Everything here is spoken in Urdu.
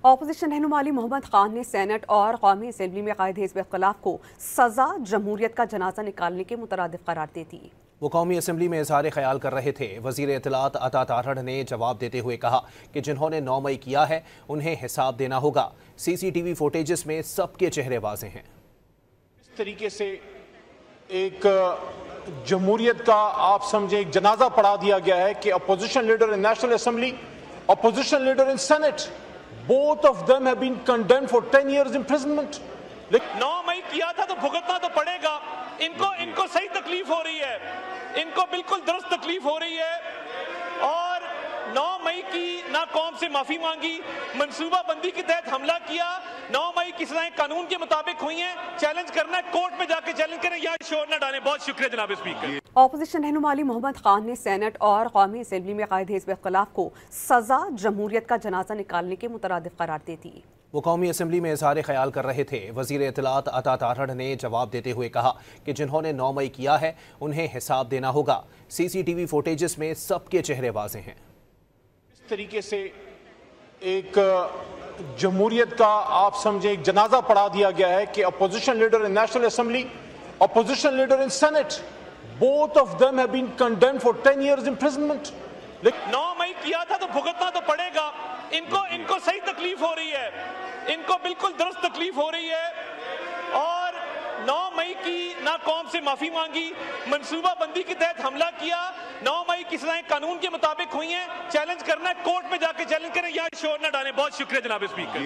اپوزیشن رہنما علی محمد خان نے سینٹ اور قومی اسمبلی میں قائد حزب اختلاف کو سزا جمہوریت کا جنازہ نکالنے کے مترادف قرار دے دی۔ وہ قومی اسمبلی میں اظہار خیال کر رہے تھے۔ وزیر اطلاعات عطا تارڑ نے جواب دیتے ہوئے کہا کہ جنہوں نے 9 مئی کیا ہے انہیں حساب دینا ہوگا۔ سی سی ٹی وی فوٹیجز میں سب کے چہرے واضح ہیں۔ اس طریقے سے ایک جمہوریت کا آپ سمجھیں ایک جنازہ پڑھا دیا گیا ہے کہ opposition leader in national assembly, opposition leader in senate, both of them have been condemned for 10 years imprisonment. 9 مئی کیا تھا تو بھگتنا تو پڑے گا۔ ان کو صحیح تکلیف ہو رہی ہے، ان کو بالکل درست تکلیف ہو رہی ہے، اور 9 مئی کی نہ قوم سے معافی مانگی، منصوبہ بندی کے تحت حملہ کیا۔ 9 مئی کی سزائیں قانون کے مطابق ہوئی ہیں، چیلنج کرنا ہے کورٹ میں جا کے چیلنج کریں، یہاں شور نہ ڈالیں۔ بہت شکریہ جناب اسپیکر۔ اپوزیشن رہنما علی محمد خان نے سینٹ اور قومی اسمبلی میں قائد حزب اختلاف کو سزا جمہوریت کا جنازہ نکالنے کے مترادف قرار دے دی۔ وہ قومی اسمبلی میں اظہار خیال کر رہے تھے۔ وزیر اطلاعات عطا تارڑ نے جواب دیتے ہوئے کہا کہ جنہوں نے 9 مئی کیا ہے انہیں حساب دینا ہوگا۔ سی سی ٹی وی فوٹیجز میں سب کے چہرے واضح ہیں۔ اس طریقے سے ایک جمہوریت کا آپ سمجھیں ایک جنازہ پڑھا دیا گیا ہے کہ opposition leader in national assembly, opposition leader in senate, both of them have been condemned for 10 years imprisonment. 9 مئی کیا تھا تو بھگتنا تو پڑے گا۔ ان کو صحیح تکلیف ہو رہی ہے، ان کو بالکل درست تکلیف ہو رہی ہے، اور 9 مئی کی نہ قوم سے معافی مانگی، منصوبہ بندی کے تحت حملہ کیا۔ 9 مئی کی سزائیں قانون کے مطابق ہوئی ہیں، چیلنج کرنا ہے کورٹ میں جا کے چیلنج کریں، یہاں شور نہ ڈالیں۔ بہت شکریہ جناب اسپیکر۔